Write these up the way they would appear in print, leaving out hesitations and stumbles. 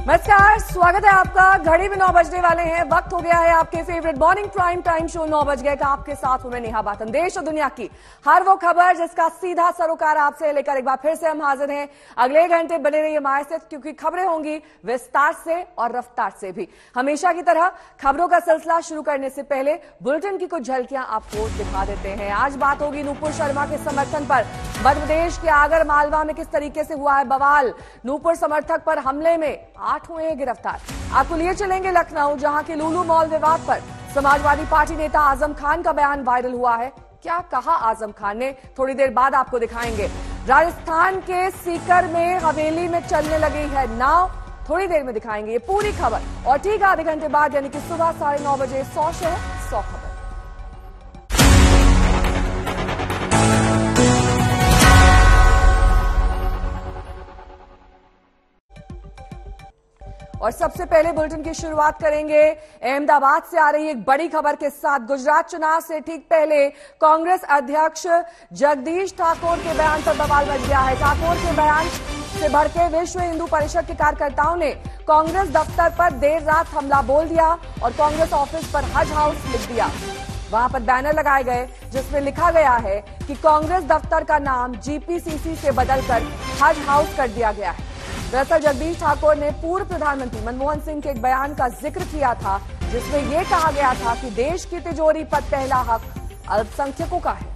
नमस्कार, स्वागत है आपका। घड़ी में 9 बजने वाले हैं। वक्त हो गया है आपके favourite morning prime time show 9 बज गए का। आपके साथ हूं मैं नेहा बातन। देश और दुनिया की हर वो खबर जिसका सीधा सरोकार आपसे लेकर एक बार फिर से हम हाजिर हैं। अगले घंटे बने रहिए हमारे साथ, क्योंकि खबरें होंगी विस्तार से और रफ्तार से भी। हमेशा की तरह खबरों का सिलसिला शुरू करने से पहले बुलेटिन की कुछ झलकियां आपको दिखा देते हैं। आज बात होगी नूपुर शर्मा के समर्थन पर। मध्य प्रदेश के आगर मालवा में किस तरीके से हुआ है बवाल। नूपुर समर्थक पर हमले में 8 हुए हैं गिरफ्तार। आपको लिए चलेंगे लखनऊ, जहां के लुलु मॉल विवाद पर समाजवादी पार्टी नेता आजम खान का बयान वायरल हुआ है। क्या कहा आजम खान ने, थोड़ी देर बाद आपको दिखाएंगे। राजस्थान के सीकर में हवेली में चलने लगी है नाव, थोड़ी देर में दिखाएंगे ये पूरी खबर। और ठीक आधे घंटे बाद यानी कि सुबह 9:30 बजे 100 शहर 100 खबर। और सबसे पहले बुलेटिन की शुरुआत करेंगे अहमदाबाद से आ रही एक बड़ी खबर के साथ। गुजरात चुनाव से ठीक पहले कांग्रेस अध्यक्ष जगदीश ठाकुर के बयान पर बवाल मच गया है। ठाकुर के बयान से भड़के विश्व हिंदू परिषद के कार्यकर्ताओं ने कांग्रेस दफ्तर पर देर रात हमला बोल दिया और कांग्रेस ऑफिस पर हज हाउस लिख दिया। वहां पर बैनर लगाए गए जिसमें लिखा गया है कि कांग्रेस दफ्तर का नाम जीपीसीसी से बदलकर हज हाउस कर दिया गया है। दरअसल जगदीश ठाकुर ने पूर्व प्रधानमंत्री मनमोहन सिंह के एक बयान का जिक्र किया था, जिसमें यह कहा गया था कि देश की तिजोरी पर पहला हक अल्पसंख्यकों का है।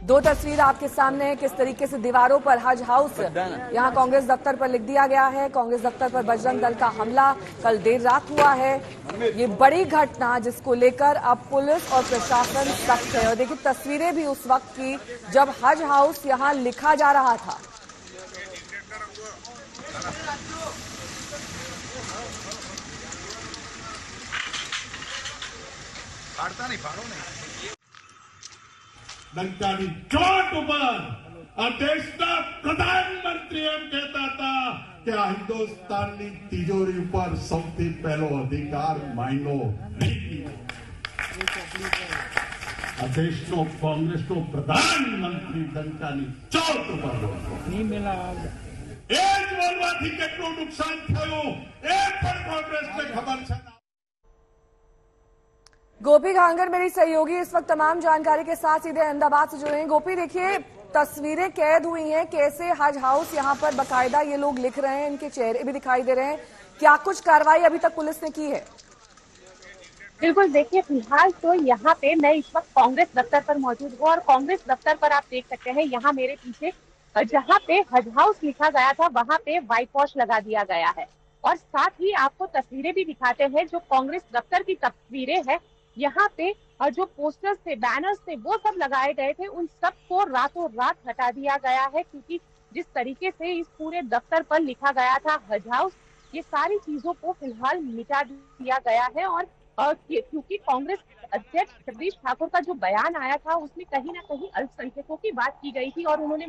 दो तस्वीर आपके सामने है, किस तरीके से दीवारों पर हज हाउस यहां कांग्रेस दफ्तर पर लिख दिया गया है। कांग्रेस दफ्तर पर बजरंग दल का हमला कल देर रात हुआ है। ये बड़ी घटना जिसको लेकर अब पुलिस और प्रशासन सख्त है। और देखिए तस्वीरें भी उस वक्त की जब हज हाउस यहां लिखा जा रहा था। ડંકાની ચોટ ઉપર આ દેશના પ્રધાનમંત્રી એમ કહેતા હતા કે આ હિન્દુસ્તાનની તિજોરી ઉપર સૌથી પહેલો અધિકાર માયનો નહીં। આ દેશનો કોંગ્રેસનો પ્રધાનમંત્રી ડંકાની ચોટ ઉપર નહીં મેલા એ જ બોલવાથી કેટલું નુકસાન થયું એ પણ કોંગ્રેસને ખબર છે। गोपी घांगर मेरी सहयोगी इस वक्त तमाम जानकारी के साथ सीधे अहमदाबाद से जुड़े हैं। गोपी देखिए तस्वीरें कैद हुई हैं, कैसे हज हाउस यहाँ पर बकायदा ये लोग लिख रहे हैं, इनके चेहरे भी दिखाई दे रहे हैं। क्या कुछ कार्रवाई अभी तक पुलिस ने की है? बिल्कुल, देखिए फिलहाल तो यहाँ पे मैं इस वक्त कांग्रेस दफ्तर पर मौजूद हूँ और कांग्रेस दफ्तर पर आप देख सकते हैं यहाँ मेरे पीछे जहाँ पे हज हाउस लिखा गया था वहाँ पे व्हाइट वॉश लगा दिया गया है। और साथ ही आपको तस्वीरें भी दिखाते हैं, जो कांग्रेस दफ्तर की तस्वीरें हैं यहाँ पे जो पोस्टर्स थे, बैनर्स थे, वो सब लगाए गए थे, उन सब को रातों रात हटा दिया गया है। क्योंकि जिस तरीके से इस पूरे दफ्तर पर लिखा गया था हज हाउस, ये सारी चीजों को फिलहाल मिटा दिया गया है। और क्योंकि कांग्रेस अध्यक्ष जगदीश ठाकुर का जो बयान आया था उसमें कहीं ना कहीं अल्पसंख्यकों की बात की गई थी और उन्होंने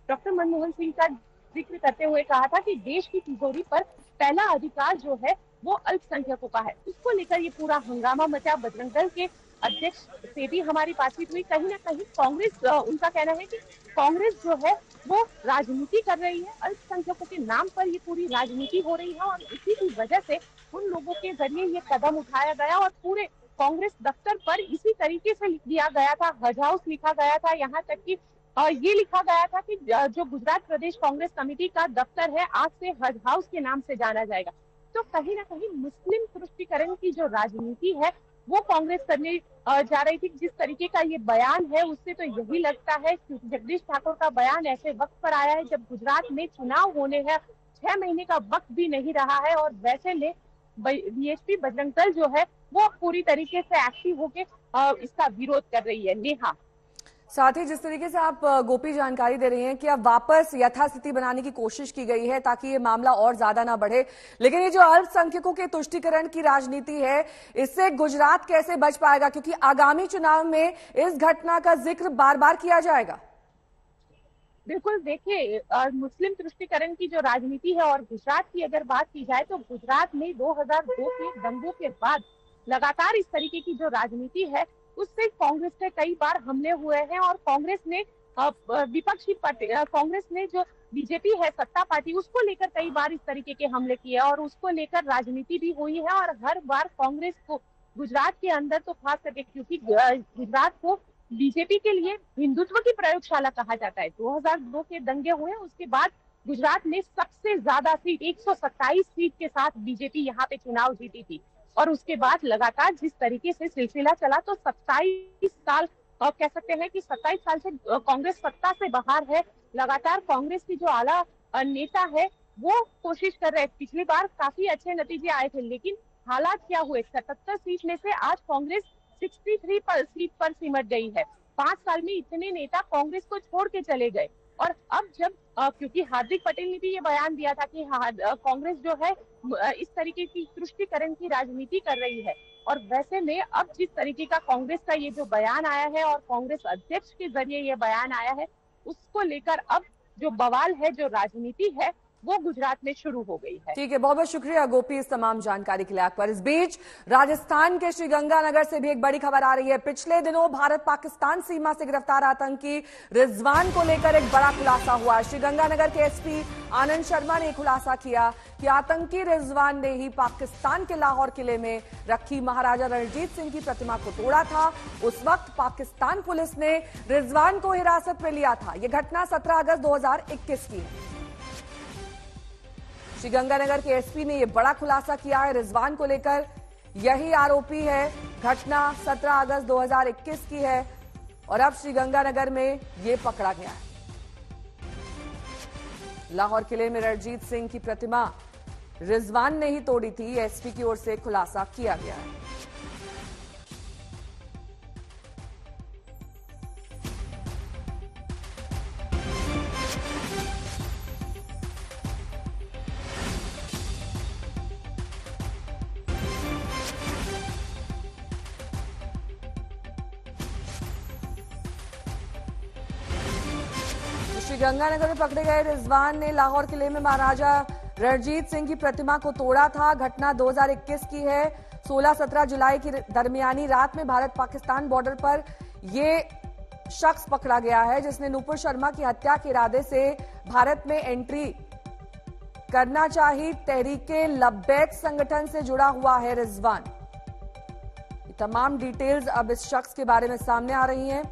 डॉक्टर मनमोहन सिंह का जिक्र करते हुए कहा था कि देश की तिजोरी पर पहला अधिकार जो है वो अल्पसंख्यकों का है। उसको लेकर ये पूरा हंगामा मचा। बजरंग दल के अध्यक्ष से भी हमारी बातचीत हुई। कहीं ना कहीं कांग्रेस, उनका कहना है कि कांग्रेस जो है वो राजनीति कर रही है, अल्पसंख्यकों के नाम पर ये पूरी राजनीति हो रही है और इसी की वजह से उन लोगों के जरिए ये कदम उठाया गया और पूरे कांग्रेस दफ्तर पर इसी तरीके से लिख दिया गया था, हज हाउस लिखा गया था। यहाँ तक कि ये लिखा गया था कि जो गुजरात प्रदेश कांग्रेस कमेटी का दफ्तर है आज से हज हाउस के नाम से जाना जाएगा। तो कहीं ना कहीं मुस्लिम तुष्टीकरण की जो राजनीति है वो कांग्रेस करने जा रही थी। जिस तरीके का ये बयान है उससे तो यही लगता है कि जगदीश ठाकुर का बयान ऐसे वक्त पर आया है जब गुजरात में चुनाव होने हैं, 6 महीने का वक्त भी नहीं रहा है और वैसे में बीएसपी बजरंग दल जो है वो पूरी तरीके से एक्टिव होके इसका विरोध कर रही है। नेहा, साथ ही जिस तरीके से आप गोपी जानकारी दे रही हैं कि अब वापस यथास्थिति बनाने की कोशिश की गई है ताकि ये मामला और ज्यादा ना बढ़े, लेकिन ये जो अल्पसंख्यकों के तुष्टीकरण की राजनीति है इससे गुजरात कैसे बच पाएगा, क्योंकि आगामी चुनाव में इस घटना का जिक्र बार बार किया जाएगा। बिल्कुल, देखिए मुस्लिम तुष्टीकरण की जो राजनीति है और गुजरात की अगर बात की जाए तो गुजरात में 2002 के दंगों के बाद लगातार इस तरीके की जो राजनीति है उससे कांग्रेस पे कई बार हमले हुए हैं और कांग्रेस ने विपक्षी पार्टी कांग्रेस ने जो बीजेपी है सत्ता पार्टी उसको लेकर कई बार इस तरीके के हमले किए और उसको लेकर राजनीति भी हुई है। और हर बार कांग्रेस को गुजरात के अंदर तो खास करके, क्योंकि गुजरात को बीजेपी के लिए हिंदुत्व की प्रयोगशाला कहा जाता है, 2002 के दंगे हुए उसके बाद गुजरात में सबसे ज्यादा सीट 127 सीट के साथ बीजेपी यहाँ पे चुनाव जीती थी। और उसके बाद लगातार जिस तरीके से सिलसिला चला तो 27 साल कह सकते हैं कि 27 साल से कांग्रेस सत्ता से बाहर है। लगातार कांग्रेस की जो आला नेता है वो कोशिश कर रहे हैं। पिछली बार काफी अच्छे नतीजे आए थे, लेकिन हालात क्या हुए, 77 सीट में से आज कांग्रेस 63 सीट पर सिमट गई है। 5 साल में इतने नेता कांग्रेस को छोड़ के चले गए। और अब जब क्योंकि हार्दिक पटेल ने भी ये बयान दिया था कि कांग्रेस जो है इस तरीके की तुष्टीकरण की राजनीति कर रही है, और वैसे में अब जिस तरीके का कांग्रेस का ये जो बयान आया है और कांग्रेस अध्यक्ष के जरिए ये बयान आया है, उसको लेकर अब जो बवाल है, जो राजनीति है, वो गुजरात में शुरू हो गई है। ठीक है, बहुत बहुत शुक्रिया गोपी इस तमाम जानकारी के लिए आप पर। इस बीच राजस्थान के श्रीगंगानगर से भी एक बड़ी खबर आ रही है। पिछले दिनों भारत पाकिस्तान सीमा से गिरफ्तार आतंकी रिजवान को लेकर एक बड़ा खुलासा हुआ। श्रीगंगानगर के एसपी आनंद शर्मा ने खुलासा किया कि आतंकी रिजवान ने ही पाकिस्तान के लाहौर किले में रखी महाराजा रणजीत सिंह की प्रतिमा को तोड़ा था। उस वक्त पाकिस्तान पुलिस ने रिजवान को हिरासत में लिया था। यह घटना 17 अगस्त 2021 की है। श्रीगंगानगर के एसपी ने यह बड़ा खुलासा किया है रिजवान को लेकर। यही आरोपी है। घटना 17 अगस्त 2021 की है और अब श्रीगंगानगर में यह पकड़ा गया है। लाहौर किले में रणजीत सिंह की प्रतिमा रिजवान ने ही तोड़ी थी। एसपी की ओर से खुलासा किया गया है। श्रीगंगानगर में पकड़े गए रिजवान ने लाहौर किले में महाराजा रणजीत सिंह की प्रतिमा को तोड़ा था। घटना 2021 की है। 16-17 जुलाई की दरमियानी रात में भारत पाकिस्तान बॉर्डर पर यह शख्स पकड़ा गया है जिसने नूपुर शर्मा की हत्या के इरादे से भारत में एंट्री करना चाही। तहरीके लब्बैक संगठन से जुड़ा हुआ है रिजवान। तमाम डिटेल्स अब इस शख्स के बारे में सामने आ रही हैं।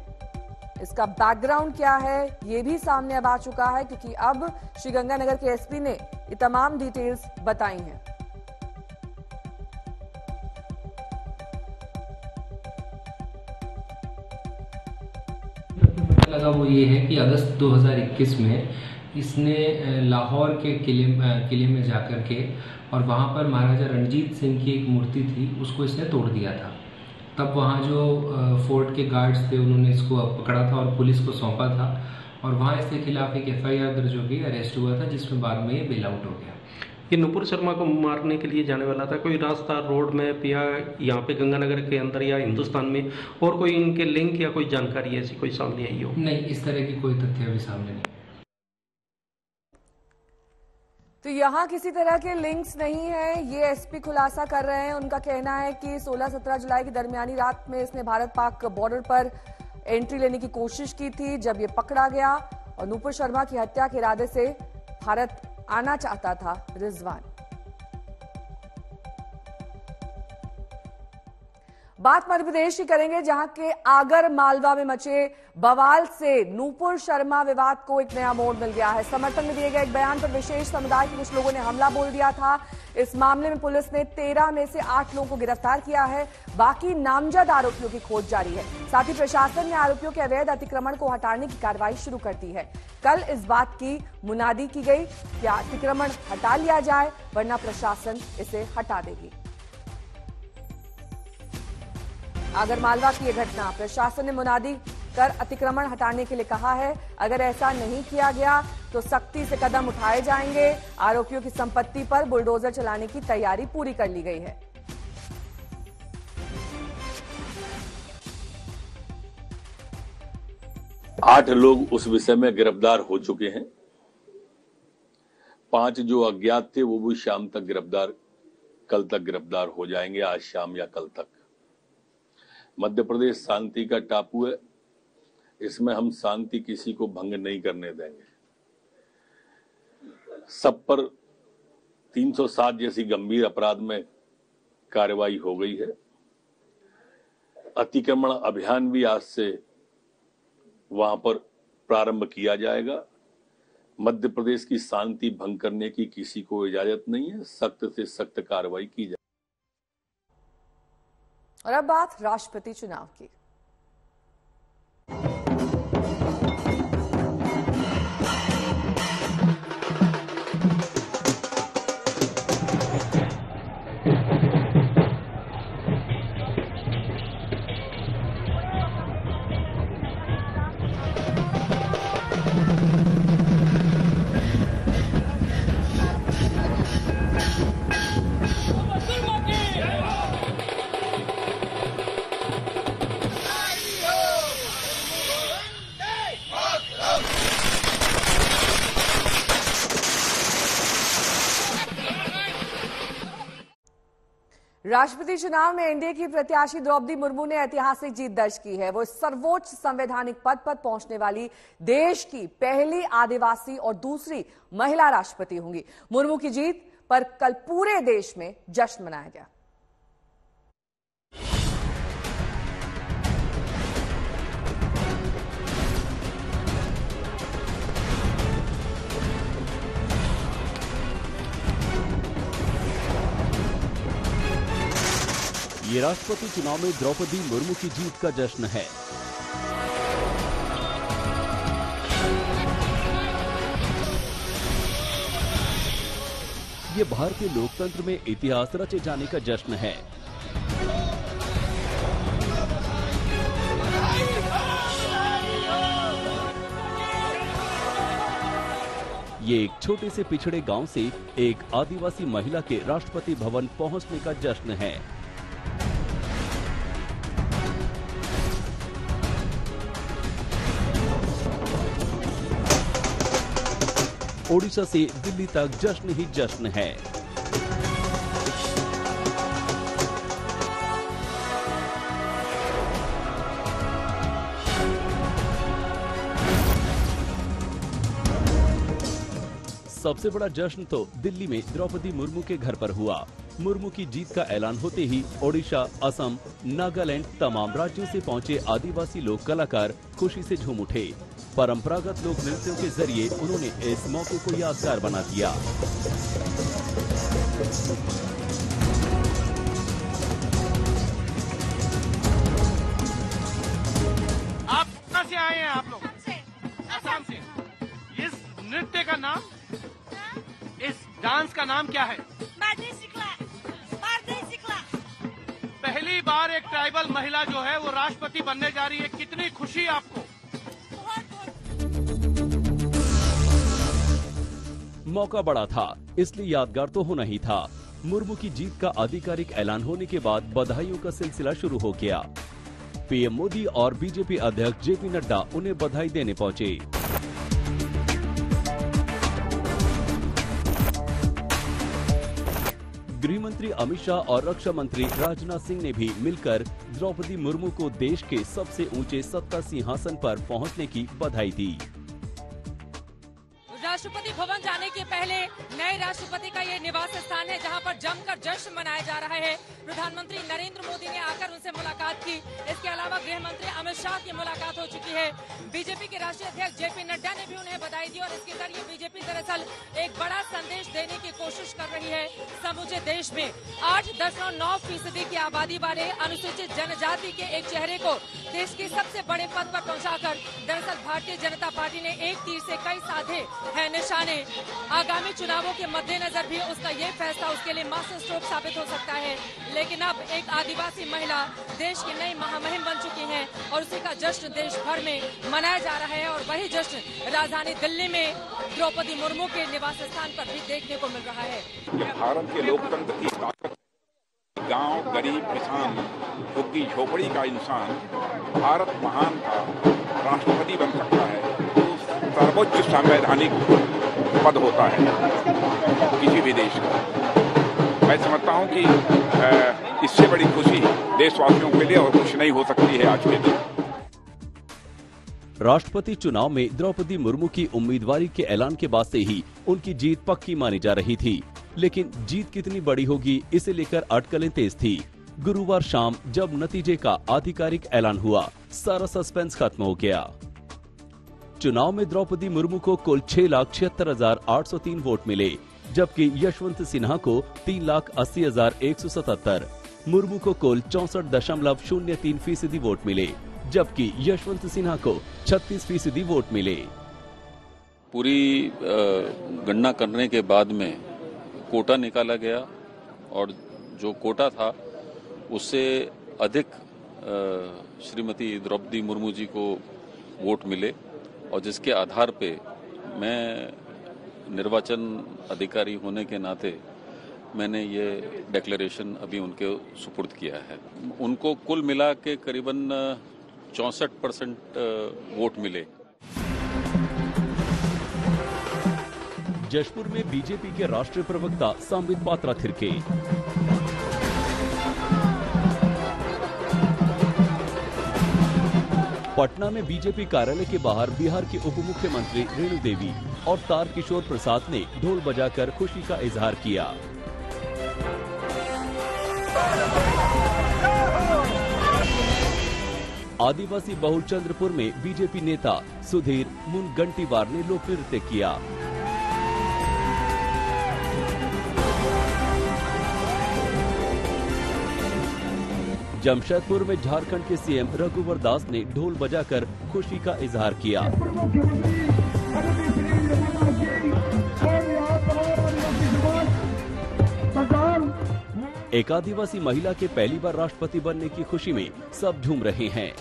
इसका बैकग्राउंड क्या है ये भी सामने अब आ चुका है, क्योंकि अब श्रीगंगानगर के एसपी ने ये तमाम डिटेल्स बताई हैं। लगा वो ये है कि अगस्त 2021 में इसने लाहौर के किले में जाकर के और वहाँ पर महाराजा रणजीत सिंह की एक मूर्ति थी, उसको इसने तोड़ दिया था। तब वहाँ जो फोर्ट के गार्ड्स थे उन्होंने इसको पकड़ा था और पुलिस को सौंपा था और वहाँ इसके खिलाफ एक FIR दर्ज हो गई, अरेस्ट हुआ था, जिसमें बाद में ये बेल आउट हो गया। ये नूपुर शर्मा को मारने के लिए जाने वाला था। कोई रास्ता रोड में या यहाँ पे गंगानगर के अंदर या हिंदुस्तान में और कोई इनके लिंक या कोई जानकारी ऐसी कोई सामने आई हो? नहीं, इस तरह की कोई तथ्य अभी सामने नहीं। तो यहां किसी तरह के लिंक्स नहीं है, ये एसपी खुलासा कर रहे हैं। उनका कहना है कि 16-17 जुलाई की दरमियानी रात में इसने भारत पाक बॉर्डर पर एंट्री लेने की कोशिश की थी जब ये पकड़ा गया और नूपुर शर्मा की हत्या के इरादे से भारत आना चाहता था रिजवान। बात मध्य प्रदेश की करेंगे, जहां के आगर मालवा में मचे बवाल से नूपुर शर्मा विवाद को एक नया मोड़ मिल गया है। समर्थन में दिए गए एक बयान पर विशेष समुदाय के कुछ लोगों ने हमला बोल दिया था। इस मामले में पुलिस ने 13 में से 8 लोगों को गिरफ्तार किया है। बाकी नामजद आरोपियों की खोज जारी है। साथ ही प्रशासन ने आरोपियों के अवैध अतिक्रमण को हटाने की कार्रवाई शुरू कर दी है। कल इस बात की मुनादी की गई कि अतिक्रमण हटा लिया जाए, वरना प्रशासन इसे हटा देगी। आगरमालवा की यह घटना, प्रशासन ने मुनादी कर अतिक्रमण हटाने के लिए कहा है। अगर ऐसा नहीं किया गया तो सख्ती से कदम उठाए जाएंगे। आरोपियों की संपत्ति पर बुलडोजर चलाने की तैयारी पूरी कर ली गई है। आठ लोग उस विषय में गिरफ्तार हो चुके हैं। 5 जो अज्ञात थे वो भी शाम तक गिरफ्तार, कल तक गिरफ्तार हो जाएंगे, आज शाम या कल तक। मध्य प्रदेश शांति का टापू है, इसमें हम शांति किसी को भंग नहीं करने देंगे। सब पर 307 जैसी गंभीर अपराध में कार्रवाई हो गई है। अतिक्रमण अभियान भी आज से वहां पर प्रारंभ किया जाएगा। मध्य प्रदेश की शांति भंग करने की किसी को इजाजत नहीं है, सख्त से सख्त कार्रवाई की जाए। और अब बात राष्ट्रपति चुनाव की। राष्ट्रपति चुनाव में एनडीए की प्रत्याशी द्रौपदी मुर्मू ने ऐतिहासिक जीत दर्ज की है। वो सर्वोच्च संवैधानिक पद पर पहुंचने वाली देश की पहली आदिवासी और दूसरी महिला राष्ट्रपति होंगी। मुर्मू की जीत पर कल पूरे देश में जश्न मनाया गया। ये राष्ट्रपति चुनाव में द्रौपदी मुर्मू की जीत का जश्न है। ये भारतीय लोकतंत्र में इतिहास रचे जाने का जश्न है। ये एक छोटे से पिछड़े गांव से एक आदिवासी महिला के राष्ट्रपति भवन पहुंचने का जश्न है। ओडिशा से दिल्ली तक जश्न ही जश्न है। सबसे बड़ा जश्न तो दिल्ली में द्रौपदी मुर्मू के घर पर हुआ। मुर्मू की जीत का ऐलान होते ही ओडिशा, असम, नागालैंड तमाम राज्यों से पहुंचे आदिवासी लोक कलाकार खुशी से झूम उठे। परंपरागत लोक नृत्यों के जरिए उन्होंने इस मौके को यादगार बना दिया। आप कहाँ से आए हैं? आप लोग असम से। इस नृत्य का नाम, इस डांस का नाम क्या है? पहली बार एक ट्राइबल महिला जो है वो राष्ट्रपति बनने जा रही है, कितनी खुशी आपको? मौका बड़ा था, इसलिए यादगार तो होना ही था। मुर्मू की जीत का आधिकारिक ऐलान होने के बाद बधाइयों का सिलसिला शुरू हो गया। पीएम मोदी और बीजेपी अध्यक्ष जेपी नड्डा उन्हें बधाई देने पहुंचे। गृह मंत्री अमित शाह और रक्षा मंत्री राजनाथ सिंह ने भी मिलकर द्रौपदी मुर्मू को देश के सबसे ऊंचे सत्ता सिंहासन पर पहुंचने की बधाई दी। राष्ट्रपति भवन जाने के पहले नए राष्ट्रपति का ये निवास स्थान है, जहां पर जमकर जश्न मनाया जा रहा है। प्रधानमंत्री नरेंद्र मोदी ने आकर उनसे मुलाकात की। इसके अलावा गृह मंत्री अमित शाह की मुलाकात हो चुकी है। बीजेपी के राष्ट्रीय अध्यक्ष जेपी नड्डा ने भी उन्हें बधाई दी और इसके जरिए बीजेपी दरअसल एक बड़ा संदेश देने की कोशिश कर रही है। समूचे देश में 8.9% की आबादी वाले अनुसूचित जनजाति के एक चेहरे को देश के सबसे बड़े पद पर पहुंचाकर दरअसल भारतीय जनता पार्टी ने एक तीर से कई साधे है निशाने। आगामी चुनावों के मद्देनजर भी उसका ये फैसला उसके लिए मास्टर स्ट्रोक साबित हो सकता है। लेकिन अब एक आदिवासी महिला देश की नई महामहिम बन चुकी है और उसी का जश्न देश भर में मनाया जा रहा है। और वही जश्न राजधानी दिल्ली में द्रौपदी मुर्मू के निवास स्थान पर भी देखने को मिल रहा है। भारत के लोकतंत्र की ताकत, गांव, गरीब, किसान, झुग्गी झोपड़ी का इंसान भारत महान का राष्ट्रपति बन सकता है। सर्वोच्च संवैधानिक पद होता है किसी भी देश का। मैं समझता हूं कि इससे बड़ी खुशी देशवासियों के लिए और कुछ नहीं हो सकती है आज के दिन। राष्ट्रपति चुनाव में द्रौपदी मुर्मू की उम्मीदवारी के ऐलान के बाद से ही उनकी जीत पक्की मानी जा रही थी, लेकिन जीत कितनी बड़ी होगी इसे लेकर अटकलें तेज थी। गुरुवार शाम जब नतीजे का आधिकारिक ऐलान हुआ, सारा सस्पेंस खत्म हो गया। चुनाव में द्रौपदी मुर्मू को कुल 6,76,803 वोट मिले, जबकि यशवंत सिन्हा को 3,80,177, मुर्मू को कुल 64.03% वोट मिले, जबकि यशवंत सिन्हा को 36% वोट मिले। पूरी गणना करने के बाद में कोटा निकाला गया और जो कोटा था उससे अधिक श्रीमती द्रौपदी मुर्मू जी को वोट मिले और जिसके आधार पे मैं निर्वाचन अधिकारी होने के नाते मैंने ये डिक्लेरेशन अभी उनके सुपुर्द किया है। उनको कुल मिला के करीबन 64% वोट मिले। जशपुर में बीजेपी के राष्ट्रीय प्रवक्ता संबित पात्रा थिरके। पटना में बीजेपी कार्यालय के बाहर बिहार के उप मुख्यमंत्री रेणु देवी और तारकिशोर प्रसाद ने ढोल बजाकर खुशी का इजहार किया। आदिवासी बहुल चंद्रपुर में बीजेपी नेता सुधीर मुनगंटीवार ने लोक नृत्य किया। जमशेदपुर में झारखंड के सीएम रघुवर दास ने ढोल बजाकर खुशी का इजहार किया। एक आदिवासी महिला के पहली बार राष्ट्रपति बनने की खुशी में सब झूम रहे हैं।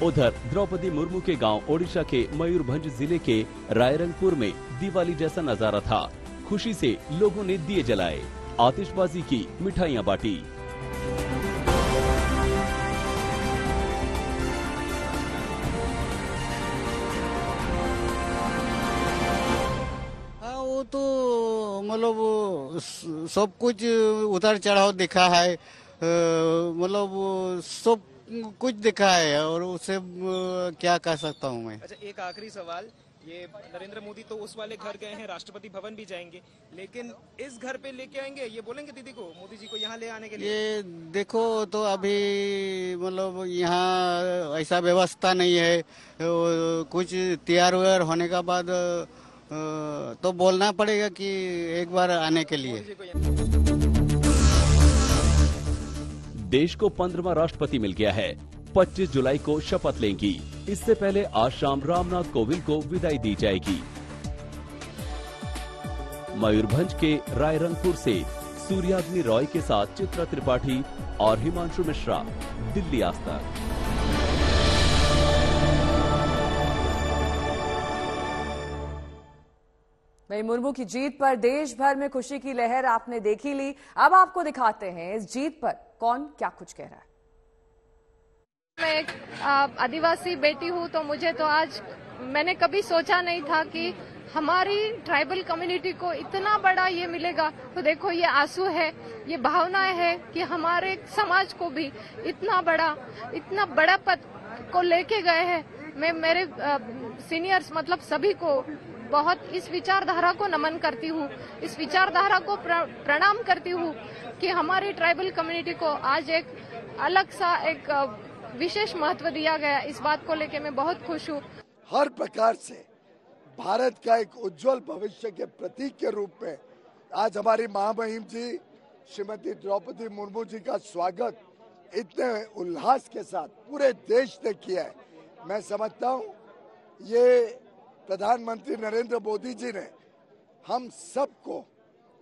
उधर द्रौपदी मुर्मू के गांव ओडिशा के मयूरभंज जिले के रायरंगपुर में दिवाली जैसा नजारा था। खुशी से लोगों ने दिए जलाए, आतिशबाजी की, मिठाइयां बांटी। वो तो मतलब सब कुछ उतार चढ़ाव दिखा है, मतलब सब कुछ दिखा है और उससे क्या कह सकता हूँ मैं। अच्छा, एक आखिरी सवाल, ये नरेंद्र मोदी तो उस वाले घर गए हैं, राष्ट्रपति भवन भी जाएंगे, लेकिन इस घर पे लेके आएंगे, ये बोलेंगे दीदी को, मोदी जी को यहाँ ले आने के लिए? ये देखो तो अभी मतलब यहाँ ऐसा व्यवस्था नहीं है, कुछ तैयार व्यार होने का बाद तो बोलना पड़ेगा कि एक बार आने के लिए। देश को 15वां राष्ट्रपति मिल गया है। 25 जुलाई को शपथ लेंगी। इससे पहले आज शाम रामनाथ कोविंद को विदाई दी जाएगी। मयूरभंज के रायरंगपुर से सूर्याग्नि रॉय के साथ चित्रा त्रिपाठी और हिमांशु मिश्रा, दिल्ली आज तक। वहीं मुर्मू की जीत पर देश भर में खुशी की लहर आपने देखी ली। अब आपको दिखाते हैं इस जीत पर कौन क्या कुछ कह रहा है। मैं एक आदिवासी बेटी हूँ, तो मुझे तो आज, मैंने कभी सोचा नहीं था कि हमारी ट्राइबल कम्युनिटी को इतना बड़ा ये मिलेगा। तो देखो, ये आंसू है, ये भावनाएं है कि हमारे समाज को भी इतना बड़ा पद को लेके गए हैं। मैं मेरे सीनियर्स मतलब सभी को बहुत इस विचारधारा को नमन करती हूँ, इस विचारधारा को प्रणाम करती हूँ कि हमारी ट्राइबल कम्युनिटी को आज एक अलग सा एक विशेष महत्व दिया गया। इस बात को लेके मैं बहुत खुश हूँ। हर प्रकार से भारत का एक उज्जवल भविष्य के प्रतीक के रूप में आज हमारी महामहिम जी श्रीमती द्रौपदी मुर्मू जी का स्वागत इतने उल्लास के साथ पूरे देश ने किया है। मैं समझता हूँ ये प्रधानमंत्री नरेंद्र मोदी जी ने हम सबको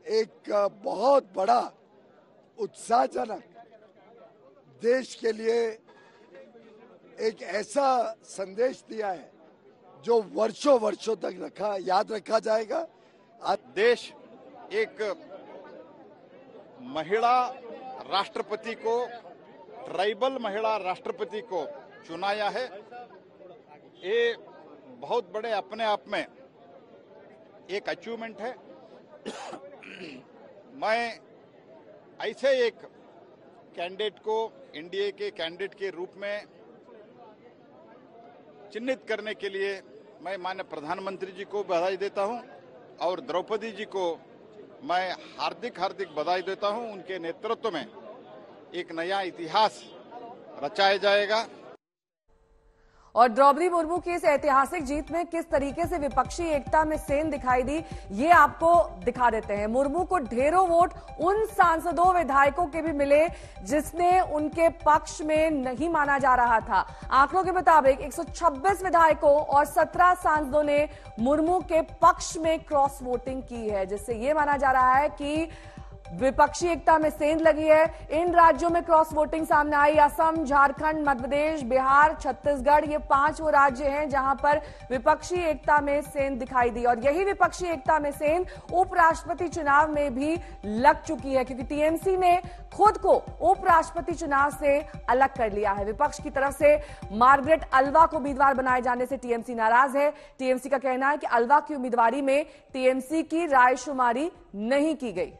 एक बहुत बड़ा उत्साहजनक देश के लिए एक ऐसा संदेश दिया है जो वर्षों वर्षों तक याद रखा जाएगा। देश एक महिला राष्ट्रपति को, ट्राइबल महिला राष्ट्रपति को चुनाया है। ये बहुत बड़े अपने आप में एक अचीवमेंट है। मैं ऐसे एक कैंडिडेट को एनडीए के कैंडिडेट के रूप में चिन्हित करने के लिए मैं माननीय प्रधानमंत्री जी को बधाई देता हूं और द्रौपदी जी को मैं हार्दिक बधाई देता हूं। उनके नेतृत्व में एक नया इतिहास रचाया जाएगा। और द्रौपदी मुर्मू की इस ऐतिहासिक जीत में किस तरीके से विपक्षी एकता में सेंध दिखाई दी, ये आपको दिखा देते हैं। मुर्मू को ढेरों वोट उन सांसदों विधायकों के भी मिले जिसने उनके पक्ष में नहीं माना जा रहा था। आंकड़ों के मुताबिक 126 विधायकों और 17 सांसदों ने मुर्मू के पक्ष में क्रॉस वोटिंग की है, जिससे ये माना जा रहा है कि विपक्षी एकता में सेंध लगी है। इन राज्यों में क्रॉस वोटिंग सामने आई। असम, झारखंड, मध्य प्रदेश, बिहार, छत्तीसगढ़, ये 5 वो राज्य हैं जहां पर विपक्षी एकता में सेंध दिखाई दी। और यही विपक्षी एकता में सेंध उपराष्ट्रपति चुनाव में भी लग चुकी है, क्योंकि टीएमसी ने खुद को उपराष्ट्रपति चुनाव से अलग कर लिया है। विपक्ष की तरफ से मार्गरेट अल्वा को उम्मीदवार बनाए जाने से टीएमसी नाराज है। टीएमसी का कहना है कि अल्वा की उम्मीदवारी में टीएमसी की रायशुमारी नहीं की गई।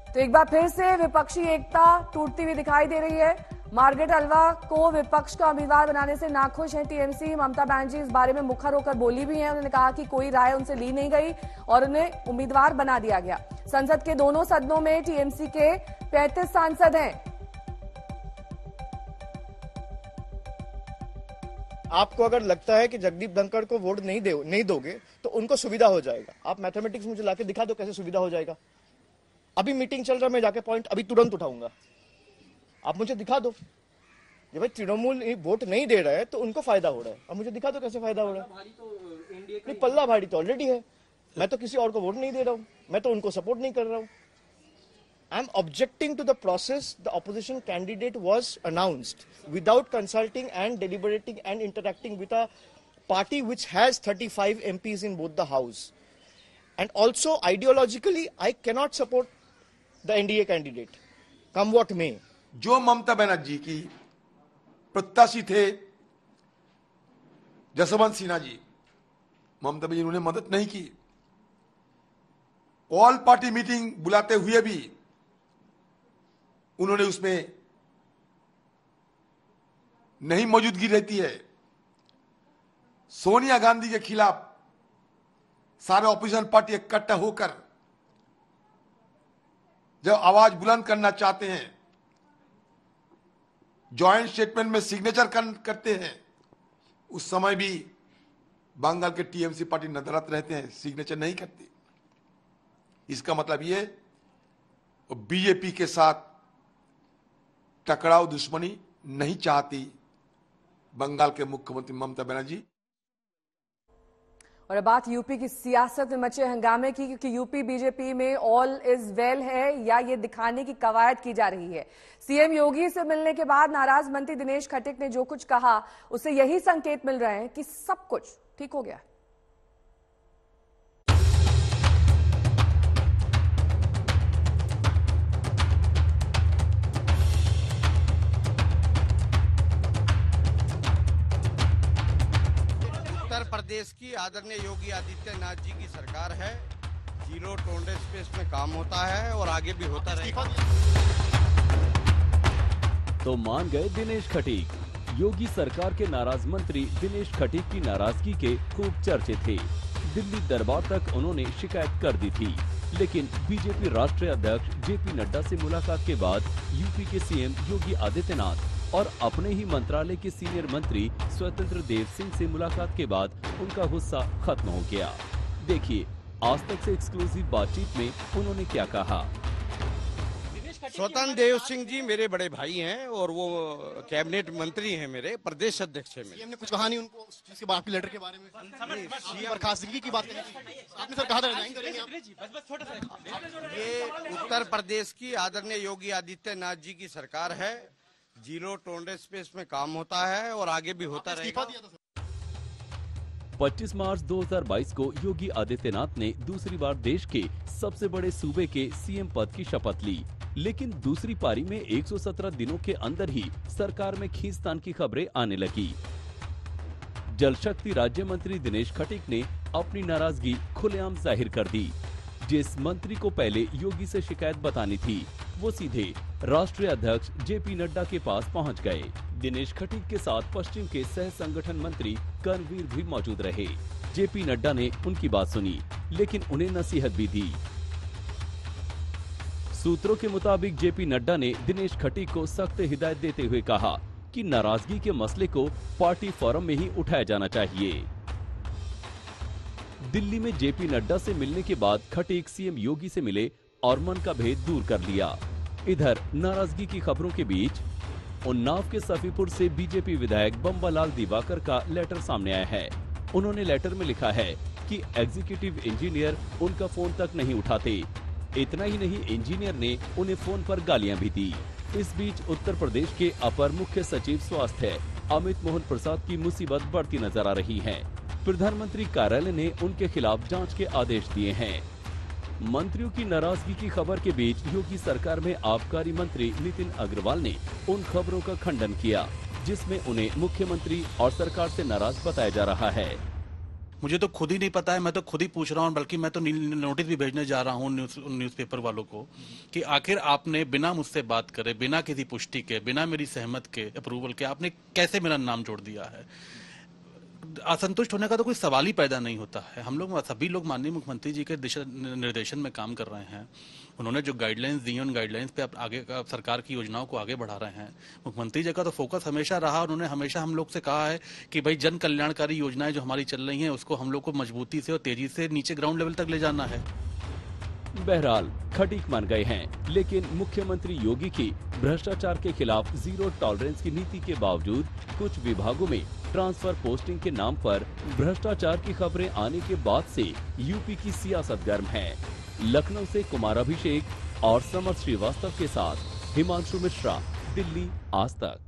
तो एक बार फिर से विपक्षी एकता टूटती हुई दिखाई दे रही है। मार्गरेट अल्वा को विपक्ष का उम्मीदवार बनाने से नाखुश है टीएमसी। ममता बनर्जी इस बारे में मुखर होकर बोली भी हैं। उन्होंने कहा कि कोई राय उनसे ली नहीं गई और उन्हें उम्मीदवार बना दिया गया। संसद के दोनों सदनों में टीएमसी के 35 सांसद हैं। आपको अगर लगता है कि जगदीप धनखड़ को वोट नहीं दोगे तो उनको सुविधा हो जाएगा, आप मैथमेटिक्स मुझे लाके दिखा दो कैसे सुविधा हो जाएगा। अभी मीटिंग चल रहा है, मैं जाके पॉइंट अभी तुरंत उठाऊंगा, आप मुझे दिखा दो। जब भाई तृणमूल वोट नहीं दे रहा है तो उनको फायदा हो रहा है, अब मुझे दिखा दो कैसे फायदा हो रहा है। नहीं, पल्ला भारी तो ऑलरेडी है। मैं तो किसी और को वोट नहीं दे रहा हूं, मैं तो उनको सपोर्ट नहीं कर रहा हूं। I am objecting to the process the opposition candidate was announced without consulting and deliberating and interacting with a party which has 35 MPs in both the house. And also ideologically I cannot support the NDA candidate, come what may. जो ममता बनर्जी की प्रत्याशी थे जसवंत सिन्हा जी, ममता बनर्जी उन्होंने मदद नहीं की। All party meeting बुलाते हुए भी उन्होंने उसमें नहीं मौजूदगी रहती है। सोनिया गांधी के खिलाफ सारे ऑपोजिशन पार्टी इकट्ठा होकर जब आवाज बुलंद करना चाहते हैं, जॉइंट स्टेटमेंट में सिग्नेचर करते हैं, उस समय भी बंगाल के टीएमसी पार्टी नजरत रहते हैं, सिग्नेचर नहीं करती। इसका मतलब ये बीजेपी के साथ टकराव दुश्मनी नहीं चाहती बंगाल के मुख्यमंत्री ममता बनर्जी। और अब बात यूपी की सियासत में मचे हंगामे की, क्योंकि यूपी बीजेपी में ऑल इज वेल है या ये दिखाने की कवायद की जा रही है। सीएम योगी से मिलने के बाद नाराज मंत्री दिनेश खटीक ने जो कुछ कहा उससे यही संकेत मिल रहे हैं कि सब कुछ ठीक हो गया। उत्तर प्रदेश की आदरणीय योगी आदित्यनाथ जी की सरकार है। जीरो टॉलरेंस पे इसमें काम होता है और आगे भी होता रहेगा। तो मान गए दिनेश खटीक। योगी सरकार के नाराज मंत्री दिनेश खटीक की नाराजगी के खूब चर्चे थे। दिल्ली दरबार तक उन्होंने शिकायत कर दी थी, लेकिन बीजेपी राष्ट्रीय अध्यक्ष जेपी नड्डा से मुलाकात के बाद यूपी के सीएम योगी आदित्यनाथ और अपने ही मंत्रालय के सीनियर मंत्री स्वतंत्र देव सिंह से मुलाकात के बाद उनका गुस्सा खत्म हो गया। देखिए आज तक से एक्सक्लूसिव बातचीत में उन्होंने क्या कहा। स्वतंत्र देव सिंह जी मेरे बड़े भाई हैं और वो कैबिनेट मंत्री हैं, मेरे प्रदेश अध्यक्ष हैं। हमने कुछ कहा नहीं उनको उस चीज के आपके लेटर के बारे में, सीएम बर्खास्तगी की बात आपने सर कहा था रिजाइन करेंगे आप। ये उत्तर प्रदेश की आदरणीय योगी आदित्यनाथ जी की सरकार है। जीरो टॉलरेंस पे इसमें काम होता है और आगे भी होता रहेगा। 25 मार्च 2022 को योगी आदित्यनाथ ने दूसरी बार देश के सबसे बड़े सूबे के सीएम पद की शपथ ली, लेकिन दूसरी पारी में 117 दिनों के अंदर ही सरकार में खींचतान की खबरें आने लगी। जल शक्ति राज्य मंत्री दिनेश खटीक ने अपनी नाराजगी खुलेआम जाहिर कर दी। जिस मंत्री को पहले योगी से शिकायत बतानी थी, वो सीधे राष्ट्रीय अध्यक्ष जेपी नड्डा के पास पहुंच गए। दिनेश खटीक के साथ पश्चिम के सह संगठन मंत्री कर्णवीर भी मौजूद रहे। जेपी नड्डा ने उनकी बात सुनी, लेकिन उन्हें नसीहत भी दी। सूत्रों के मुताबिक जेपी नड्डा ने दिनेश खटीक को सख्त हिदायत देते हुए कहा कि नाराजगी के मसले को पार्टी फोरम में ही उठाया जाना चाहिए। दिल्ली में जेपी नड्डा से मिलने के बाद खटीक सीएम योगी से मिले और मन का भेद दूर कर लिया। इधर नाराजगी की खबरों के बीच उन्नाव के सफीपुर से बीजेपी विधायक बम्बालाल दिवाकर का लेटर सामने आया है। उन्होंने लेटर में लिखा है कि एग्जीक्यूटिव इंजीनियर उनका फोन तक नहीं उठाते। इतना ही नहीं, इंजीनियर ने उन्हें फोन पर गालियां भी दी। इस बीच उत्तर प्रदेश के अपर मुख्य सचिव स्वास्थ्य अमित मोहन प्रसाद की मुसीबत बढ़ती नजर आ रही है। प्रधानमंत्री कार्यालय ने उनके खिलाफ जांच के आदेश दिए हैं। मंत्रियों की नाराजगी की खबर के बीच योगी सरकार में आबकारी मंत्री नितिन अग्रवाल ने उन खबरों का खंडन किया जिसमें उन्हें मुख्यमंत्री और सरकार से नाराज बताया जा रहा है। मुझे तो खुद ही नहीं पता है, मैं तो खुद ही पूछ रहा हूँ, बल्कि मैं तो नोटिस भी भेजने जा रहा हूँ न्यूज़पेपर वालों को कि आखिर आपने बिना मुझसे बात करे, बिना किसी पुष्टि के, बिना मेरी सहमत के, अप्रूवल के आपने कैसे मेरा नाम जोड़ दिया है। असंतुष्ट होने का तो कोई सवाल ही पैदा नहीं होता है। हम लोग सभी लोग माननीय मुख्यमंत्री जी के दिशा निर्देशन में काम कर रहे हैं। उन्होंने जो गाइडलाइंस दी हैं उन गाइडलाइंस पे आगे सरकार की योजनाओं को आगे बढ़ा रहे हैं। मुख्यमंत्री जी का तो फोकस हमेशा रहा, उन्होंने हमेशा हम लोग से कहा है कि भाई जन कल्याणकारी योजनाएं जो हमारी चल रही हैं उसको हम लोग को मजबूती से और तेजी से नीचे ग्राउंड लेवल तक ले जाना है। बहरहाल खटीक मान गए हैं, लेकिन मुख्यमंत्री योगी की भ्रष्टाचार के खिलाफ जीरो टॉलरेंस की नीति के बावजूद कुछ विभागों में ट्रांसफर पोस्टिंग के नाम पर भ्रष्टाचार की खबरें आने के बाद से यूपी की सियासत गर्म है। लखनऊ से कुमार अभिषेक और समर श्रीवास्तव के साथ हिमांशु मिश्रा, दिल्ली आज तक।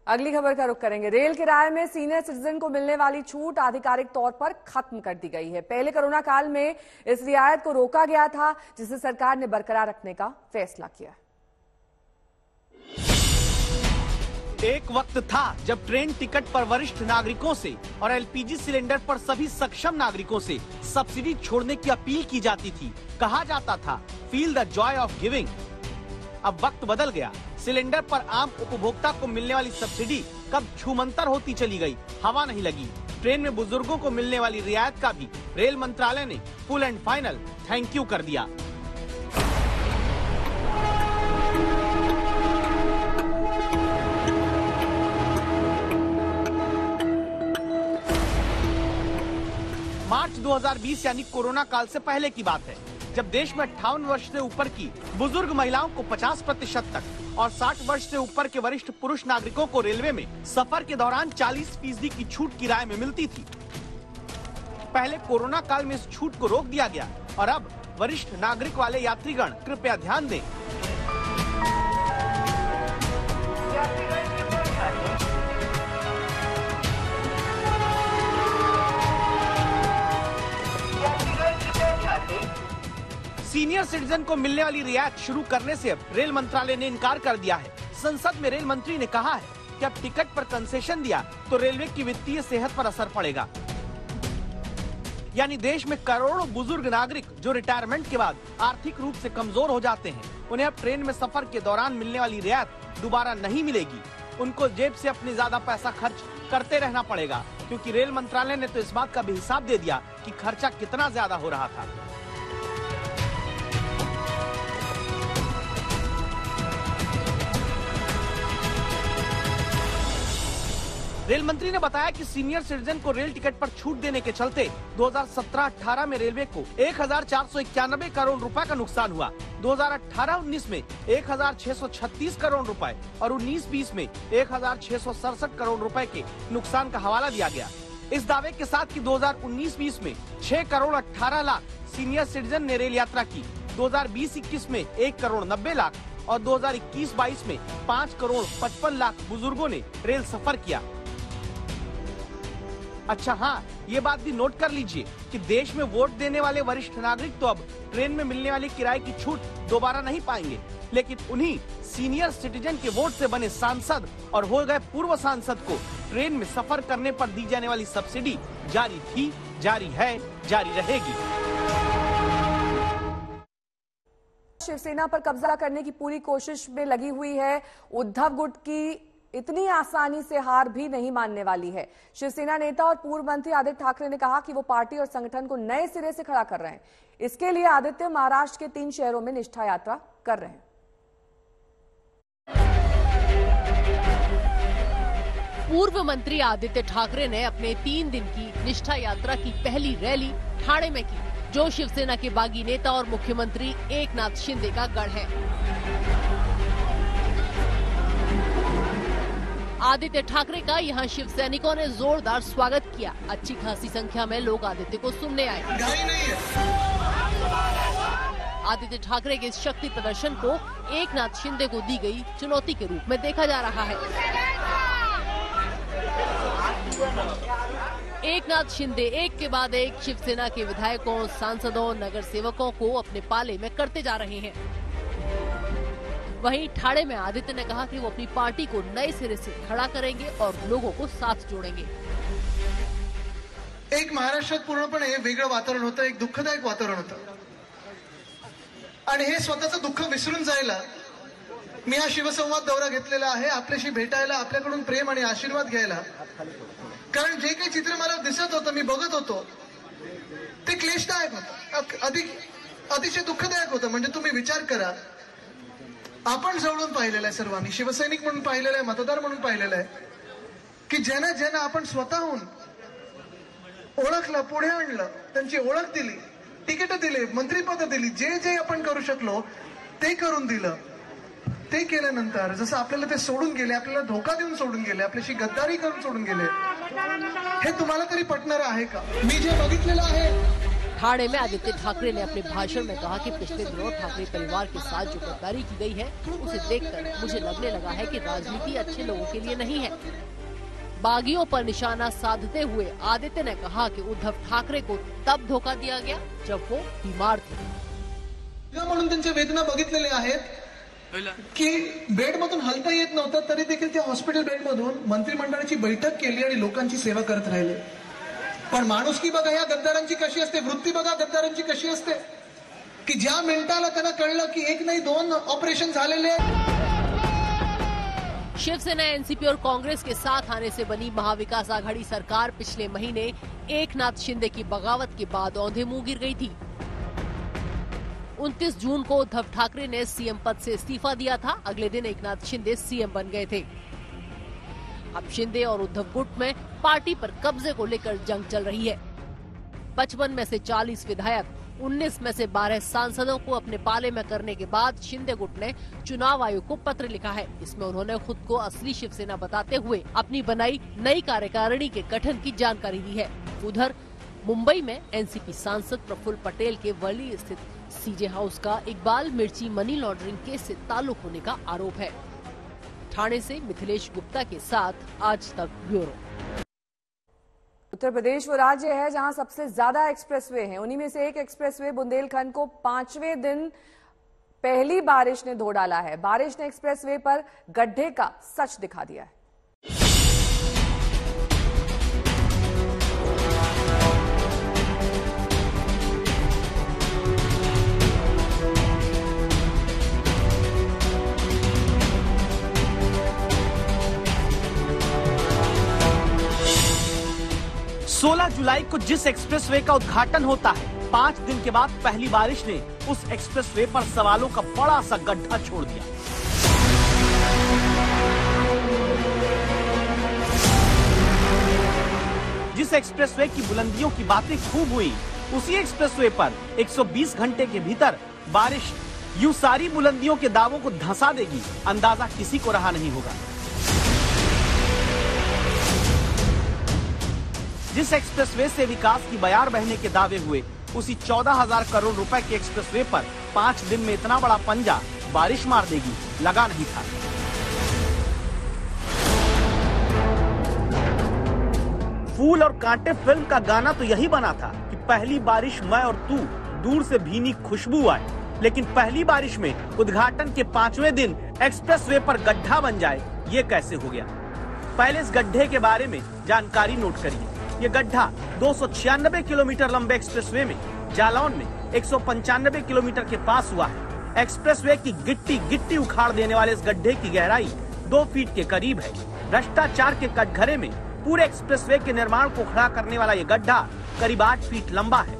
अगली खबर का रुख करेंगे। रेल किराए में सीनियर सिटीजन को मिलने वाली छूट आधिकारिक तौर पर खत्म कर दी गई है। पहले कोरोना काल में इस रियायत को रोका गया था, जिसे सरकार ने बरकरार रखने का फैसला किया। एक वक्त था जब ट्रेन टिकट पर वरिष्ठ नागरिकों से और एलपीजी सिलेंडर पर सभी सक्षम नागरिकों से सब्सिडी छोड़ने की अपील की जाती थी। कहा जाता था feel the Joy of giving. अब वक्त बदल गया। सिलेंडर पर आम उपभोक्ता को मिलने वाली सब्सिडी कब छूमंतर होती चली गई, हवा नहीं लगी। ट्रेन में बुजुर्गों को मिलने वाली रियायत का भी रेल मंत्रालय ने full and final thank you कर दिया। मार्च 2020 यानी कोरोना काल से पहले की बात है, जब देश में 58 वर्ष से ऊपर की बुजुर्ग महिलाओं को 50% तक और 60 वर्ष से ऊपर के वरिष्ठ पुरुष नागरिकों को रेलवे में सफर के दौरान 40% की छूट किराए में मिलती थी। पहले कोरोना काल में इस छूट को रोक दिया गया और अब वरिष्ठ नागरिक वाले यात्रीगण कृपया ध्यान दें। सीनियर सिटीजन को मिलने वाली रियायत शुरू करने से अब रेल मंत्रालय ने इनकार कर दिया है। संसद में रेल मंत्री ने कहा है कि अब टिकट पर कंसेशन दिया तो रेलवे की वित्तीय सेहत पर असर पड़ेगा। यानी देश में करोड़ों बुजुर्ग नागरिक जो रिटायरमेंट के बाद आर्थिक रूप से कमजोर हो जाते हैं, उन्हें अब ट्रेन में सफर के दौरान मिलने वाली रियायत दोबारा नहीं मिलेगी। उनको जेब से अपनी ज्यादा पैसा खर्च करते रहना पड़ेगा, क्योंकि रेल मंत्रालय ने तो इस बात का भी हिसाब दे दिया कि खर्चा कितना ज्यादा हो रहा था। रेल मंत्री ने बताया कि सीनियर सिटीजन को रेल टिकट पर छूट देने के चलते 2017-18 में रेलवे को 1491 करोड़ रुपए का नुकसान हुआ। 2018-19 में 1636 करोड़ रुपए और 19-20 में 1667 करोड़ रुपए के नुकसान का हवाला दिया गया। इस दावे के साथ कि 2019-20 में 6 करोड़ 18 लाख सीनियर सिटीजन ने रेल यात्रा की, 2020-21 में 1 करोड़ 90 लाख और 2021-22 में 5 करोड़ 55 लाख बुजुर्गों ने रेल सफर किया। अच्छा हाँ, ये बात भी नोट कर लीजिए कि देश में वोट देने वाले वरिष्ठ नागरिक तो अब ट्रेन में मिलने वाली किराए की छूट दोबारा नहीं पाएंगे, लेकिन उन्हीं सीनियर सिटीजन के वोट से बने सांसद और हो गए पूर्व सांसद को ट्रेन में सफर करने पर दी जाने वाली सब्सिडी जारी थी, जारी है, जारी रहेगी। शिवसेना पर कब्जा करने की पूरी कोशिश में लगी हुई है। उद्धव गुट की इतनी आसानी से हार भी नहीं मानने वाली है। शिवसेना नेता और पूर्व मंत्री आदित्य ठाकरे ने कहा कि वो पार्टी और संगठन को नए सिरे से खड़ा कर रहे हैं। इसके लिए आदित्य महाराष्ट्र के 3 शहरों में निष्ठा यात्रा कर रहे हैं। पूर्व मंत्री आदित्य ठाकरे ने अपने 3 दिन की निष्ठा यात्रा की पहली रैली ठाणे में की, जो शिवसेना के बागी नेता और मुख्यमंत्री एकनाथ शिंदे का गढ़ है। आदित्य ठाकरे का यहां शिव सैनिकों ने जोरदार स्वागत किया। अच्छी खासी संख्या में लोग आदित्य को सुनने आए। आदित्य ठाकरे के इस शक्ति प्रदर्शन को एकनाथ शिंदे को दी गई चुनौती के रूप में देखा जा रहा है। एकनाथ शिंदे एक के बाद एक शिवसेना के विधायकों, सांसदों, नगर सेवकों को अपने पाले में करते जा रहे हैं। वहीं ठाणे में आदित्य ने कहा कि वो अपनी पार्टी को नए सिरे से खड़ा करेंगे और लोगों को साथ जोडेंगे। एक महाराष्ट्रात पूर्णपणे वेगळं वातावरण होतं, एक दुःखदायक वातावरण होतं आणि हे स्वतःचं दुःख विसरून जायला मी हा शिवसंवाद दौरा घेतलेला आहे, आपल्याशी भेटायला, आपल्याकडून प्रेम आणि आशीर्वाद घ्यायला। कारण जे काही चित्र मला दिसत होतं, मी बघत होतो, ते क्लेशदायक होतं, अतिशय दुःखदायक होतं। म्हणजे तुम्ही विचार करा, आपण जवळून पाहिलेलं आहे, सर्वांनी शिवसैनिक म्हणून पाहिलेलं आहे, मतदार म्हणून पाहिलेलं आहे की ज्यांना ज्यांना आपण स्वतःहून ओळखलं, पुढे आणलं, त्यांची ओळख दिली, तिकीट दिले, मंत्रीपद दिली, जे जे आपण करू शकलो ते करून दिलं। ते केल्यानंतर जसं आपल्याला ते सोडून गेले, आपल्याला धोका देऊन सोडून गेले, आपल्याशी गद्दारी करून सोडून गेले, हे तुम्हाला तरी पटणार आहे का? मी जे बघितलेलं आहे। ठाणे में आदित्य ठाकरे ने अपने भाषण में कहा कि पिछले दिनों ठाकरे परिवार के साथ जो गद्दारी की गई है, उसे देखकर मुझे लगने लगा है कि राजनीति अच्छे लोगों के लिए नहीं है। बागियों पर निशाना साधते हुए आदित्य ने कहा कि उद्धव ठाकरे को तब धोखा दिया गया जब वो बीमार थे। म्हणून त्यांच्या वेदना बघितलेले आहेत की बेडमधून हलता येत नव्हतं, तरी देखील त्या हॉस्पिटल बेडमधून मंत्रिमंडळाची बैठक केली आणि लोकांची सेवा करत राहिले। पण माणुसकी बघा या गद्दारांची कशी असते, वृत्ती बघा गद्दारांची कशी असते की ज्या मिनिटाला त्यांना कळलं की एक नाही 2 ऑपरेशन झालेले। शिवसेना, एनसीपी और कांग्रेस के साथ आने से बनी महाविकास आघाड़ी सरकार पिछले महीने एकनाथ शिंदे की बगावत के बाद औंधे मुंह गिर गई थी। 29 जून को उद्धव ठाकरे ने सीएम पद से इस्तीफा दिया था। अगले दिन एकनाथ शिंदे सीएम बन गए थे। अब शिंदे और उद्धव गुट में पार्टी पर कब्जे को लेकर जंग चल रही है। 55 में से 40 विधायक, 19 में से 12 सांसदों को अपने पाले में करने के बाद शिंदे गुट ने चुनाव आयोग को पत्र लिखा है। इसमें उन्होंने खुद को असली शिवसेना बताते हुए अपनी बनाई नई कार्यकारिणी के गठन की जानकारी दी है। उधर मुंबई में एनसीपी सांसद प्रफुल्ल पटेल के वर्ली स्थित सीजे हाउस का इकबाल मिर्ची मनी लॉन्ड्रिंग केस से ताल्लुक होने का आरोप है। ठाणे से मिथिलेश गुप्ता के साथ आज तक ब्यूरो। उत्तर प्रदेश वो राज्य है जहां सबसे ज्यादा एक्सप्रेसवे हैं। उन्हीं में से एक एक्सप्रेसवे बुंदेलखंड को 5वें दिन पहली बारिश ने धो डाला है। बारिश ने एक्सप्रेसवे पर गड्ढे का सच दिखा दिया है। सोलह जुलाई को जिस एक्सप्रेसवे का उद्घाटन होता है, 5 दिन के बाद पहली बारिश ने उस एक्सप्रेसवे पर सवालों का बड़ा सा गड्ढा छोड़ दिया। जिस एक्सप्रेसवे की बुलंदियों की बातें खूब हुई, उसी एक्सप्रेसवे पर 120 घंटे के भीतर बारिश यूं सारी बुलंदियों के दावों को धंसा देगी, अंदाजा किसी को रहा नहीं होगा। जिस एक्सप्रेसवे से विकास की बयार बहने के दावे हुए, उसी 14,000 करोड़ रुपए के एक्सप्रेसवे पर 5 दिन में इतना बड़ा पंजा बारिश मार देगी, लगा नहीं था। फूल और कांटे फिल्म का गाना तो यही बना था कि पहली बारिश मैं और तू, दूर से भीनी खुशबू आए, लेकिन पहली बारिश में उद्घाटन के 5वें दिन एक्सप्रेसवे पर गड्ढा बन जाए, ये कैसे हो गया? पहले इस गड्ढे के बारे में जानकारी नोट करिए। ये गड्ढा 296 किलोमीटर लंबे एक्सप्रेसवे में जालौन में 195 किलोमीटर के पास हुआ है। एक्सप्रेसवे की गिट्टी उखाड़ देने वाले इस गड्ढे की गहराई 2 फीट के करीब है। भ्रष्टाचार के कटघरे में पूरे एक्सप्रेसवे के निर्माण को खड़ा करने वाला ये गड्ढा करीब 8 फीट लंबा है,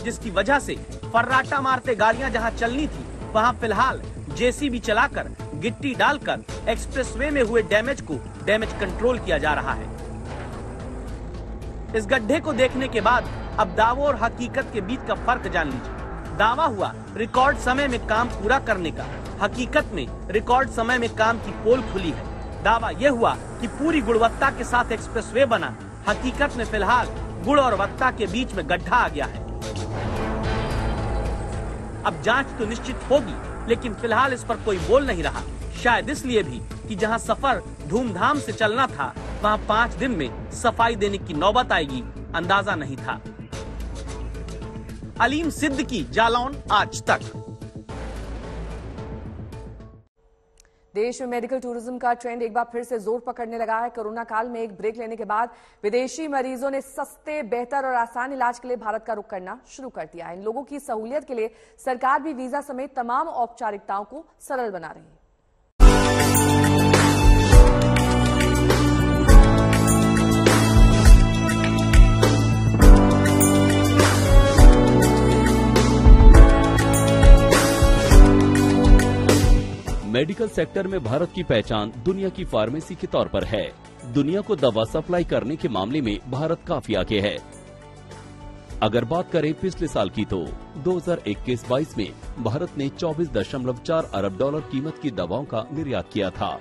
जिसकी वजह से फर्राटा मारते गाड़ियां जहां चलनी थी, वहां फिलहाल जेसीबी चलाकर गिट्टी डालकर एक्सप्रेसवे में हुए डैमेज कंट्रोल किया जा रहा है। इस गड्ढे को देखने के बाद अब दावों और हकीकत के बीच का फर्क जान लीजिए। दावा हुआ रिकॉर्ड समय में काम पूरा करने का, हकीकत में रिकॉर्ड समय में काम की पोल खुली है। दावा यह हुआ कि पूरी गुणवत्ता के साथ एक्सप्रेसवे बना, हकीकत में फिलहाल गुण और वत्ता के बीच में गड्ढा आ गया है। अब जांच तो निश्चित होगी, लेकिन फिलहाल इस पर कोई बोल नहीं रहा। शायद इसलिए भी कि जहां सफर धूमधाम से चलना था, वहां 5 दिन में सफाई देने की नौबत आएगी, अंदाजा नहीं था। अलीम सिद्दीकी, जालौन, आज तक। देश में मेडिकल टूरिज्म का ट्रेंड एक बार फिर से जोर पकड़ने लगा है। कोरोना काल में एक ब्रेक लेने के बाद विदेशी मरीजों ने सस्ते, बेहतर और आसान इलाज के लिए भारत का रुख करना शुरू कर दिया है। इन लोगों की सहूलियत के लिए सरकार भी वीजा समेत तमाम औपचारिकताओं को सरल बना रही है। मेडिकल सेक्टर में भारत की पहचान दुनिया की फार्मेसी के तौर पर है। दुनिया को दवा सप्लाई करने के मामले में भारत काफी आगे है। अगर बात करें पिछले साल की तो 2021-22 में भारत ने 24.4 अरब डॉलर कीमत की दवाओं का निर्यात किया था।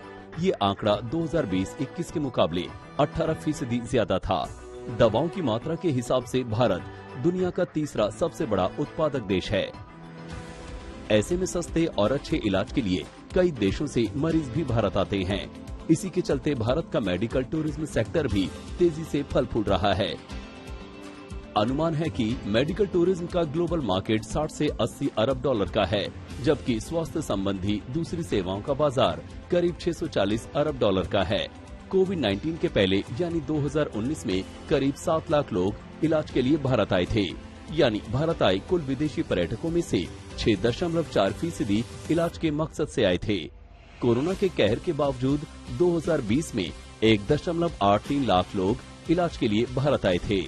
ये आंकड़ा 2020-21 के मुकाबले 18% ज्यादा था। दवाओं की मात्रा के हिसाब से भारत दुनिया का तीसरा सबसे बड़ा उत्पादक देश है। ऐसे में सस्ते और अच्छे इलाज के लिए कई देशों से मरीज भी भारत आते हैं। इसी के चलते भारत का मेडिकल टूरिज्म सेक्टर भी तेजी से फल फूल रहा है। अनुमान है कि मेडिकल टूरिज्म का ग्लोबल मार्केट 60 से 80 अरब डॉलर का है, जबकि स्वास्थ्य संबंधी दूसरी सेवाओं का बाजार करीब 640 अरब डॉलर का है। कोविड-19 के पहले यानी 2019 में करीब 7 लाख लोग इलाज के लिए भारत आए थे। यानी भारत आए कुल विदेशी पर्यटकों में से 6.4% इलाज के मकसद से आए थे। कोरोना के कहर के बावजूद 2020 में 1.83 लाख लोग इलाज के लिए भारत आए थे।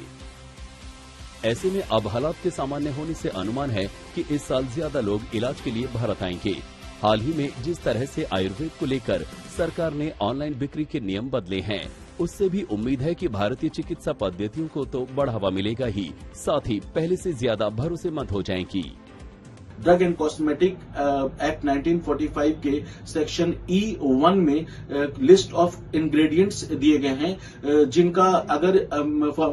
ऐसे में अब हालात के सामान्य होने से अनुमान है कि इस साल ज्यादा लोग इलाज के लिए भारत आएंगे। हाल ही में जिस तरह से आयुर्वेद को लेकर सरकार ने ऑनलाइन बिक्री के नियम बदले हैं, उससे भी उम्मीद है कि भारतीय चिकित्सा पद्धतियों को तो बढ़ावा मिलेगा ही, साथ ही पहले से ज्यादा भरोसेमंद हो जाएंगी। ड्रग एंड कॉस्मेटिक एक्ट 1945 के सेक्शन E1 में लिस्ट ऑफ इंग्रेडिएंट्स दिए गए हैं, जिनका अगर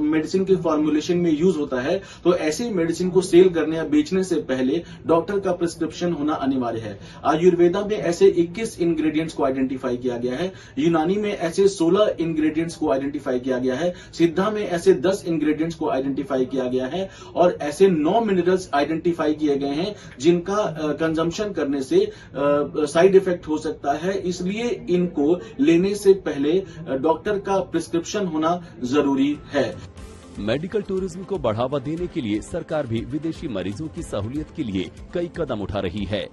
मेडिसिन के फॉर्मुलेशन में यूज होता है तो ऐसे मेडिसिन को सेल करने या बेचने से पहले डॉक्टर का प्रिस्क्रिप्शन होना अनिवार्य है। आयुर्वेदा में ऐसे 21 इंग्रेडिएंट्स को आइडेंटिफाई किया गया है, यूनानी में ऐसे 16 इंग्रेडिएंट्स को आइडेंटिफाई किया गया है, सिद्धा में ऐसे 10 इंग्रेडिएंट्स को आइडेंटिफाई किया गया है और ऐसे 9 मिनरल्स आइडेंटिफाई किए गए हैं जिनका कंजम्पशन करने से साइड इफेक्ट हो सकता है। इसलिए इनको लेने से पहले डॉक्टर का प्रिस्क्रिप्शन होना जरूरी है। मेडिकल टूरिज्म को बढ़ावा देने के लिए सरकार भी विदेशी मरीजों की सहूलियत के लिए कई कदम उठा रही है।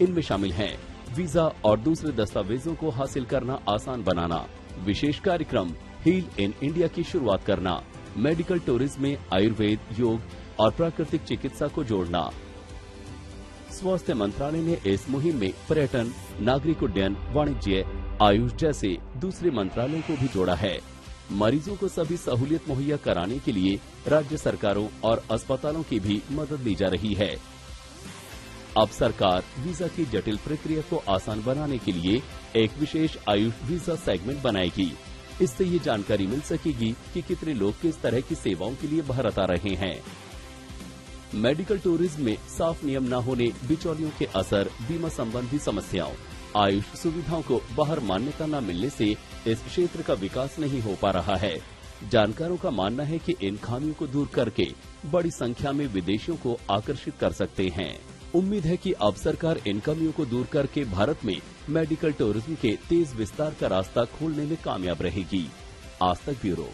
इनमें शामिल हैं वीजा और दूसरे दस्तावेजों को हासिल करना आसान बनाना, विशेष कार्यक्रम हील इन इंडिया की शुरुआत करना, मेडिकल टूरिज्म में आयुर्वेद, योग और प्राकृतिक चिकित्सा को जोड़ना। स्वास्थ्य मंत्रालय ने इस मुहिम में पर्यटन, नागरिक उड्डयन, वाणिज्य, आयुष जैसे दूसरे मंत्रालयों को भी जोड़ा है। मरीजों को सभी सहूलियत मुहैया कराने के लिए राज्य सरकारों और अस्पतालों की भी मदद ली जा रही है। अब सरकार वीजा की जटिल प्रक्रिया को आसान बनाने के लिए एक विशेष आयुष वीजा सेगमेंट बनाएगी। इससे ये जानकारी मिल सकेगी कि कितने लोग किस तरह की सेवाओं के लिए भारत आ रहे हैं। मेडिकल टूरिज्म में साफ नियम न होने, बिचौलियों के असर, बीमा संबंधी समस्याओं, आयुष सुविधाओं को बाहर मान्यता न मिलने से इस क्षेत्र का विकास नहीं हो पा रहा है। जानकारों का मानना है कि इन खामियों को दूर करके बड़ी संख्या में विदेशियों को आकर्षित कर सकते हैं। उम्मीद है कि अब सरकार इन कमियों को दूर करके भारत में मेडिकल टूरिज्म के तेज विस्तार का रास्ता खोलने में कामयाब रहेगी। आज तक ब्यूरो।